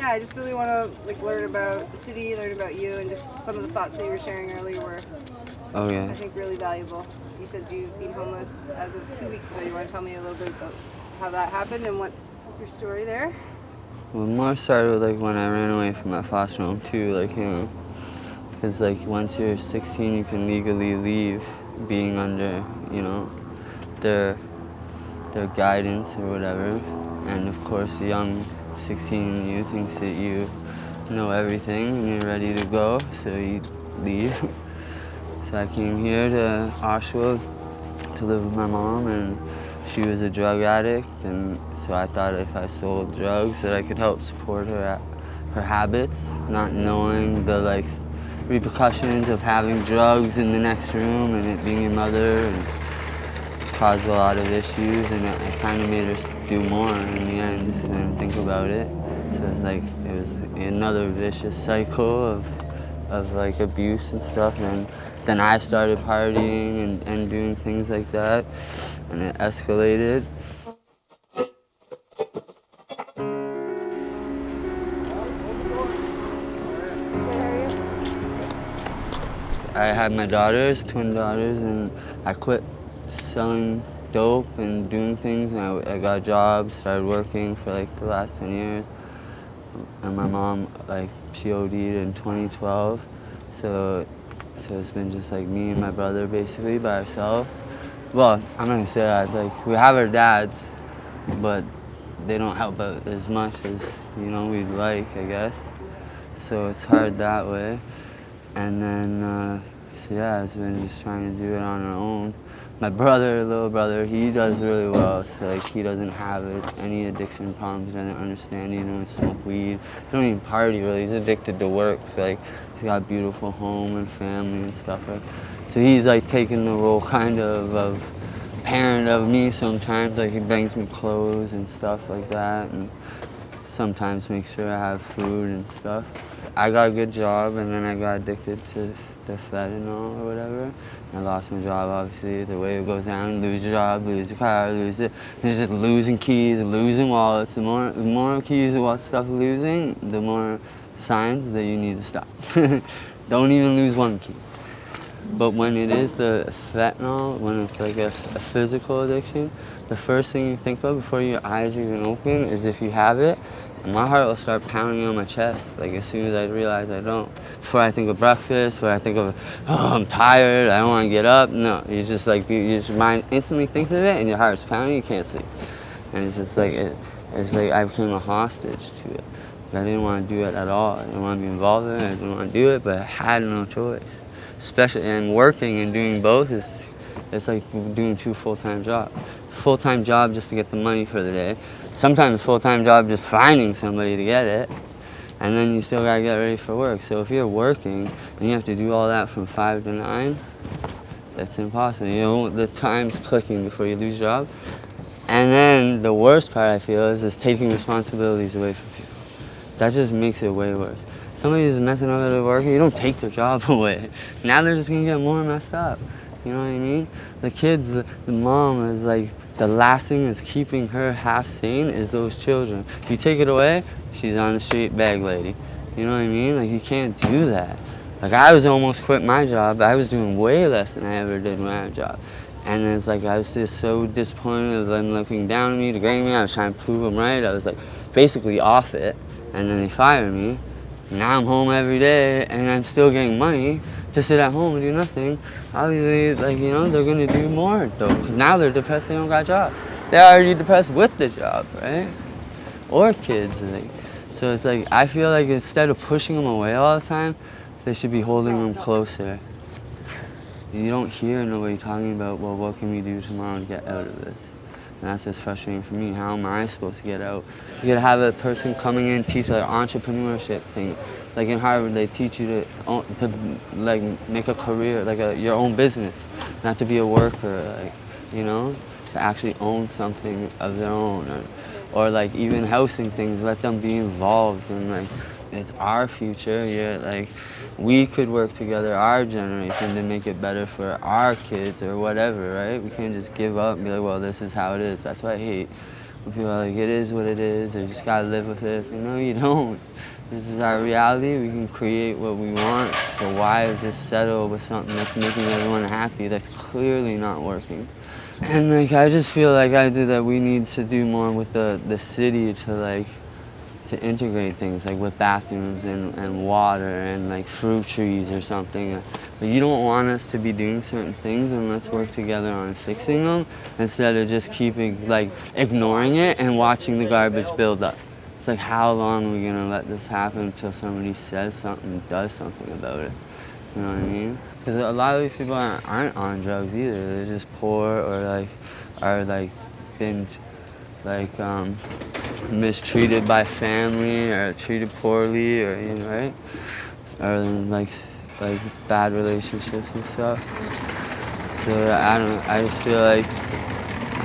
Yeah, I just really want to like learn about the city, learn about you, and just some of the thoughts that you were sharing earlier were, Okay. I think, really valuable. You said you've been homeless as of 2 weeks ago. You want to tell me a little bit about how that happened and what's your story there? Well, more started with like when I ran away from my foster home too, like, because like once you're 16, you can legally leave being under, their their guidance or whatever. And of course, the young 16 you thinks that you know everything and you're ready to go, so you leave. So I came here to Oshawa to live with my mom, and she was a drug addict, and so I thought if I sold drugs that I could help support her habits, not knowing the like repercussions of having drugs in the next room and it being your mother, and caused a lot of issues, and it kind of made her do more in the end if you didn't think about it. So it was another vicious cycle of like abuse and stuff, and then I started partying and doing things like that, and it escalated. I had my daughters, twin daughters, and I quit selling dope and doing things, and I got jobs, started working for like the last 10 years. And my mom, like, she OD'd in 2012, so it's been just like me and my brother basically by ourselves. Well, I'm not gonna say that, like, we have our dads, but they don't help out as much as, we'd like, I guess. So it's hard that way. And then, so yeah, it's been just trying to do it on our own. My brother, little brother, he does really well. So like, he doesn't have any addiction problems. He doesn't understand. He doesn't smoke weed. He don't even party really. He's addicted to work. So, like, he's got a beautiful home and family and stuff. Right? So he's like taking the role kind of parent of me sometimes. Like, he brings me clothes and stuff like that, and sometimes make sure I have food and stuff. I got a good job, and then I got addicted to the fentanyl or whatever. I lost my job, obviously. The way it goes down, lose your job, lose your car, lose it. And it's just losing keys, losing wallets. The more keys and stuff losing, the more signs that you need to stop. Don't even lose one key. But when it is the fentanyl, when it's like a physical addiction, the first thing you think of before your eyes even open is if you have it. And my heart will start pounding on my chest, like as soon as I realize I don't. Before I think of breakfast, before I think of, oh, I'm tired, I don't want to get up. No, you just like, your mind instantly thinks of it and your heart's pounding, you can't sleep. And it's just like, it's like I became a hostage to it. I didn't want to do it at all. I didn't want to be involved in it, I didn't want to do it, but I had no choice. Especially, and working and doing both it's like doing two full-time jobs. It's a full-time job just to get the money for the day. Sometimes full-time job just finding somebody to get it, and then you still gotta get ready for work. So if you're working and you have to do all that from 5 to 9, that's impossible. The time's clicking before you lose your job. And then the worst part I feel is taking responsibilities away from people. That just makes it way worse. Somebody who's messing up at work, you don't take their job away. Now they're just gonna get more messed up. You know what I mean? The kids, the mom is like, the last thing that's keeping her half sane is those children. If you take it away, she's on the street, bag lady. You know what I mean? Like, you can't do that. Like, I was almost quit my job. I was doing way less than I ever did my job. And it's like, I was just so disappointed of them looking down at me, degrading me. I was trying to prove them right. I was like, basically off it. And then they fired me. Now I'm home every day, and I'm still getting money to sit at home and do nothing. Obviously, like, they're gonna do more though, because now they're depressed, they don't got a job. They're already depressed with the job, right? Or kids, like. So it's like, I feel like instead of pushing them away all the time, they should be holding them closer. You don't hear nobody talking about, well, what can we do tomorrow to get out of this? And that's what's frustrating for me. How am I supposed to get out? You gotta have a person coming in, teach like entrepreneurship thing. Like in Harvard, they teach you to like make a career, like your own business, not to be a worker, like, to actually own something of their own, or like even housing things. Let them be involved in, like, it's our future. Yeah, like, we could work together, our generation, to make it better for our kids or whatever, right? We can't just give up and be like, well, this is how it is. That's what I hate. People are like, it is what it is, or you just gotta live with it. It's like, no, you don't. This is our reality. We can create what we want. So why just settle with something that's making everyone happy that's clearly not working? And like, I just feel like that we need to do more with the city to integrate things like with bathrooms and water and like fruit trees or something. But you don't want us to be doing certain things, and let's work together on fixing them instead of just keeping like ignoring it and watching the garbage build up. It's like, how long are we gonna let this happen until somebody says something, does something about it? You know what I mean? Because a lot of these people aren't on drugs either. They're just poor or are been mistreated by family or treated poorly, or right, or like bad relationships and stuff. So I just feel like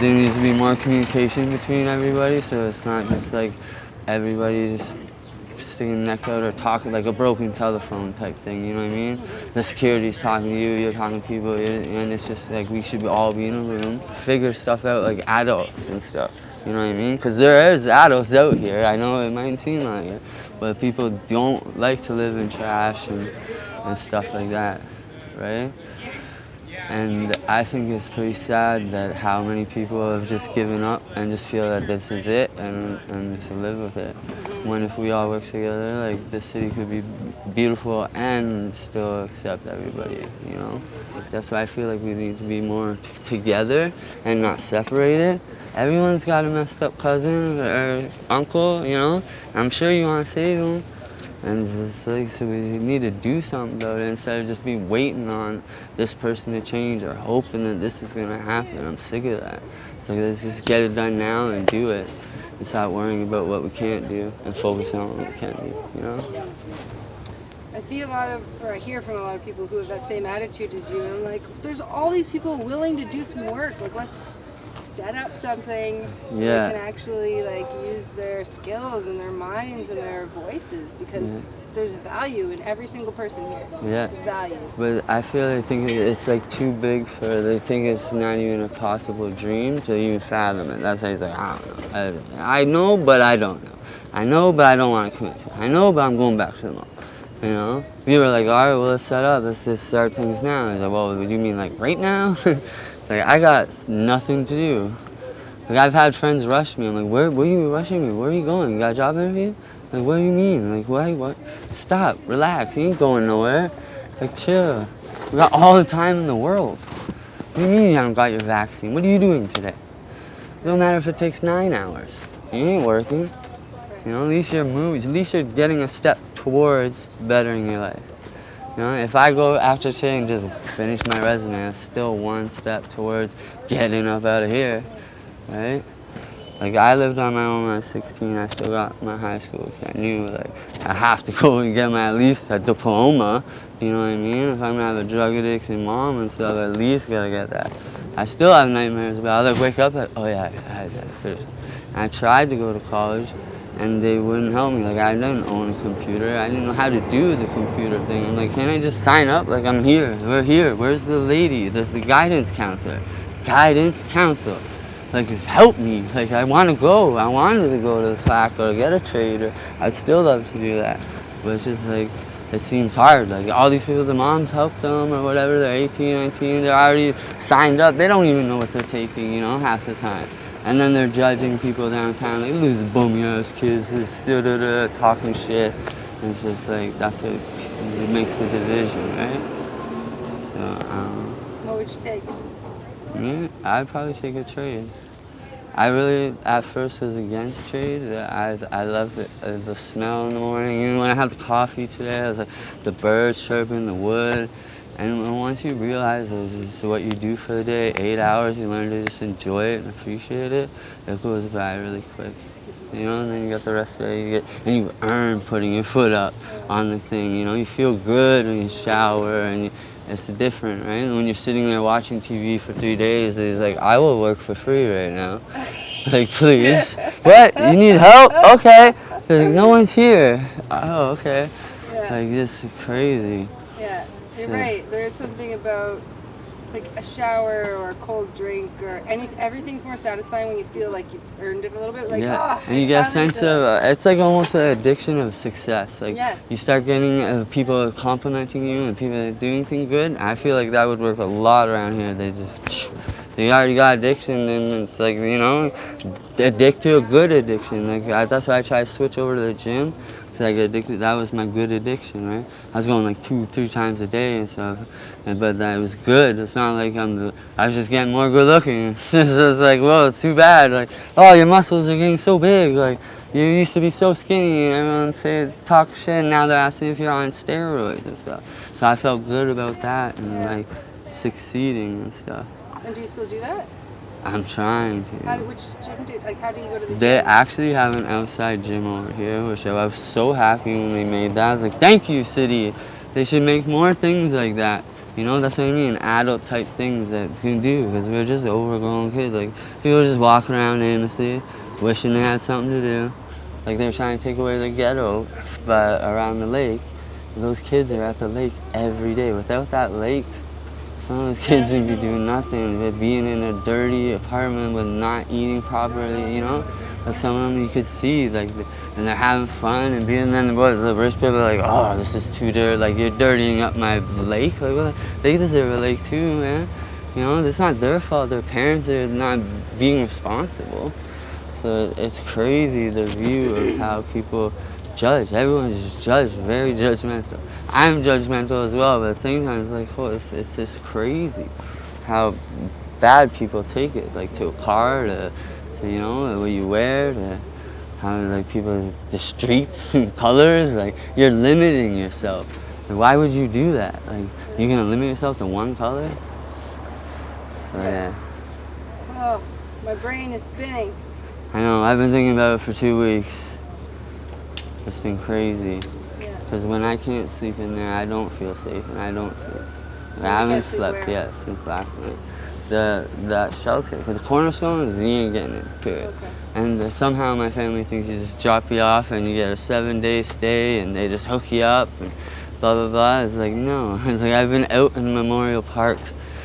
there needs to be more communication between everybody, so it's not just like everybody just sticking their neck out or talking like a broken telephone type thing, you know what I mean? The security's talking to you, you're talking to people, and it's just like we should all be in a room, figure stuff out like adults and stuff, you know what I mean? Because there is adults out here, I know it might seem like it, but people don't like to live in trash and stuff like that, right? And I think it's pretty sad that how many people have just given up and just feel that this is it and just live with it. When if we all work together, like this city could be beautiful and still accept everybody, you know? That's why I feel like we need to be more together and not separated. Everyone's got a messed up cousin or uncle, you know? I'm sure you want to save them. And it's like, so we need to do something about it instead of just be waiting on this person to change or hoping that this is gonna happen. I'm sick of that. It's like, let's just get it done now and do it and stop worrying about what we can't do and focus on what we can do, you know? I see I hear from a lot of people who have that same attitude as you, and I'm like, there's all these people willing to do some work. Like, let's set up something so they can actually like use their skills and their minds and their voices, because there's value in every single person here. Yeah. There's value. But I think it's like too big they think it's not even a possible dream to even fathom it. That's why he's like, I don't know. I know, but I don't know. I know, but I don't want to commit to it. I know, but I'm going back to the mall. You know? We were like, all right, well, let's set up. Let's just start things now. He's like, well, do you mean like right now? Like, I got nothing to do. Like, I've had friends rush me. I'm like, where are you rushing me? Where are you going? You got a job interview? Like, what do you mean? Like, what? Stop, relax. You ain't going nowhere. Like, chill. We got all the time in the world. What do you mean you haven't got your vaccine? What are you doing today? It don't matter if it takes 9 hours. You ain't working. You know, at least you're moving. At least you're getting a step towards bettering your life. You know, if I go after today and just finish my resume, it's still one step towards getting up out of here, right? Like, I lived on my own when I was 16. I still got my high school, because I knew, like, I have to go and get at least a diploma, you know what I mean? If I'm gonna have a drug addiction mom and stuff, I at least gotta get that. I still have nightmares about it. I like, wake up, like, oh yeah, I had that first. And I tried to go to college, and they wouldn't help me. Like, I didn't own a computer. I didn't know how to do the computer thing. I'm like, can't I just sign up? Like, I'm here. We're here. Where's the lady? The guidance counselor. Guidance counselor. Like, just help me. Like, I want to go. I wanted to go to the FAC or get a trade. Or I'd still love to do that. But it's just like, it seems hard. Like, all these people, the moms help them or whatever. They're 18, 19. They're already signed up. They don't even know what they're taking, you know, half the time. And then they're judging people downtown, like, these bummy ass kids who's talking shit. And it's just like, that's what it makes the division, right? So, What would you take? Yeah, I'd probably take a trade. I really, at first, was against trade. I loved the smell in the morning. Even when I had the coffee today, I was like, the birds chirping, the wood. And once you realize it's just what you do for the day, 8 hours, you learn to just enjoy it and appreciate it. It goes by really quick, you know. And then you got the rest of it. And you earn putting your foot up on the thing. You know, you feel good when you shower, and it's different, right? And when you're sitting there watching TV for 3 days, it's like, I will work for free right now. Like, please. What? You need help? Okay. Like, no one's here. Oh, okay. Yeah. Like, this is crazy. Yeah. You're right. There is something about like a shower or a cold drink or everything's more satisfying when you feel like you've earned it a little bit. Like, and you get a sense of it's like almost an addiction of success. Like you start getting people complimenting you and people doing things good. I feel like that would work a lot around here. They already got addiction, and it's like, you know, addict to a good addiction. Like that's why I tried to switch over to the gym. Cause I get addicted. That was my good addiction, right? I was going like 2-3 times a day and stuff, but that was good. It's not like I was just getting more good looking. So it's like, well, it's too bad. Like, oh, your muscles are getting so big. Like, you used to be so skinny, and everyone talk shit. And now they're asking if you're on steroids and stuff. So I felt good about that and like succeeding and stuff. And do you still do that? I'm trying to. Which gym how do you go to the gym? They actually have an outside gym over here, which I was so happy when they made that. I was like, thank you, city. They should make more things like that. You know, that's what I mean, adult type things that you can do, because we're just overgrown kids. Like, people just walking around aimlessly, wishing they had something to do. Like, they're trying to take away the ghetto, but around the lake. And those kids are at the lake every day. Without that lake, some of those kids would be doing nothing. They'd be in a dirty apartment with not eating properly, you know? Like some of them you could see, like, and they're having fun and being then the rich people are like, oh, this is too dirty, like you're dirtying up my lake. Like, well, they deserve a lake too, man. You know, it's not their fault. Their parents are not being responsible. So it's crazy the view of how people judge. Everyone's judged, very judgmental. I'm judgmental as well, but at the same time, it's like, oh, it's just crazy how bad people take it, like to a car, to you know, what you wear, to how like people, the streets and colors, like you're limiting yourself. Like, why would you do that? Like, you're gonna limit yourself to one color? So yeah. Oh, my brain is spinning. I know, I've been thinking about it for 2 weeks. It's been crazy. Because when I can't sleep in there, I don't feel safe and I don't sleep. Like, I haven't slept yet since last night. That shelter, because the cornerstone is, you ain't getting it, period. Okay. And somehow my family thinks you just drop you off and you get a 7-day stay and they just hook you up and blah, blah, blah. It's like, no. It's like I've been out in Memorial Park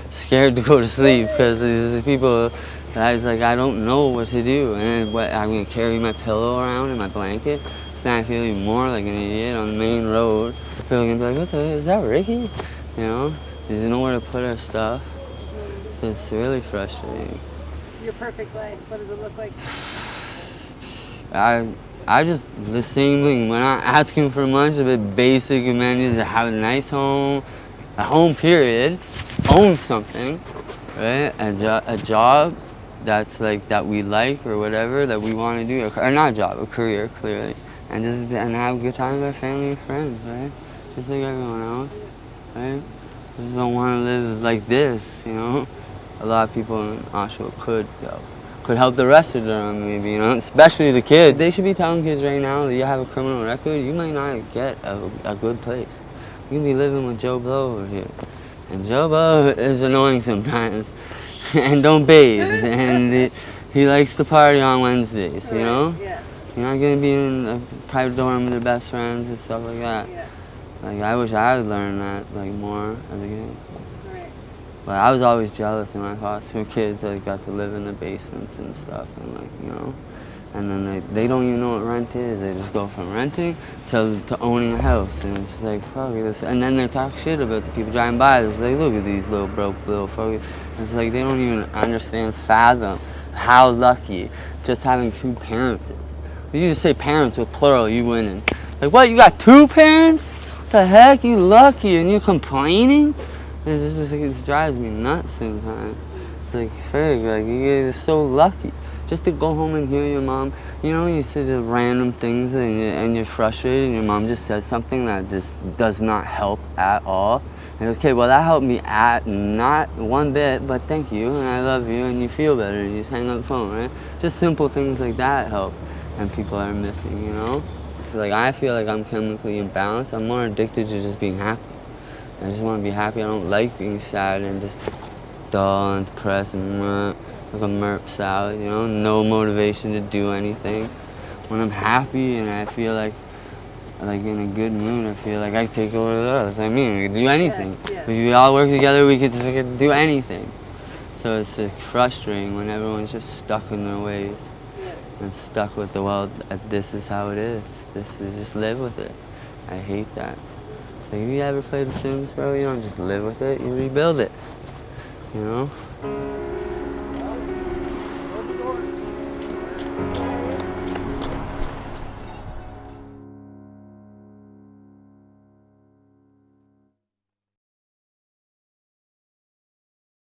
scared to go to sleep because these people, I was like, I don't know what to do. And I'm going to carry my pillow around and my blanket. So now I feel even more like an idiot on the main road. People are going to be like, what the, is that Ricky? You know, there's nowhere to put our stuff. So it's really frustrating. Your perfect life, what does it look like? I just, the same thing. We're not asking for much, a bit basic amenities, to have a nice home, a home period, own something, right? A job that's like, that we like or whatever, that we want to do, or not a job, a career, clearly. And just have a good time with our family and friends, right? Just like everyone else, right? I just don't want to live like this, you know? A lot of people in Oshawa could help the rest of them, maybe, you know, especially the kids. They should be telling kids right now that you have a criminal record, you might not get a good place. You can be living with Joe Blow over here. And Joe Blow is annoying sometimes, and don't bathe, and he likes to party on Wednesdays, you know? Yeah. You're not gonna be in a private dorm with your best friends and stuff like that. Yeah. Like, I wish I would learn that, like, more as a kid. Right. But I was always jealous of my foster kids that got to live in the basements and stuff, and like, you know. And then they don't even know what rent is. They just go from renting to owning a house, and it's like, fuck this. And then they talk shit about the people driving by. It's like, look at these little broke little fuckers. It's like they don't even understand, fathom how lucky just having 2 parents is. You just say parents with plural, you winning. Like, what, you got 2 parents? What the heck, you lucky and you're complaining? It's just, it drives me nuts sometimes. It's like, frig, like, you're so lucky. Just to go home and hear your mom, you know, you say the random things and you're frustrated and your mom just says something that just does not help at all. And okay, well, that helped me not one bit, but thank you, and I love you, and you feel better, and you just hang up the phone, right? Just simple things like that help. And people are missing, you know? Like, I feel like I'm chemically imbalanced. I'm more addicted to just being happy. I just want to be happy. I don't like being sad and just dull and depressed and like a merp salad, you know? No motivation to do anything. When I'm happy and I feel like like in a good mood, I feel like I take over the world. That's what I mean. We could do anything. Yes. If we all work together, we could do anything. So it's like, frustrating when everyone's just stuck in their ways and stuck with the world. This is how it is. This is just live with it. I hate that. It's like, have you ever played The Sims, bro? You don't just live with it. You rebuild it. You know.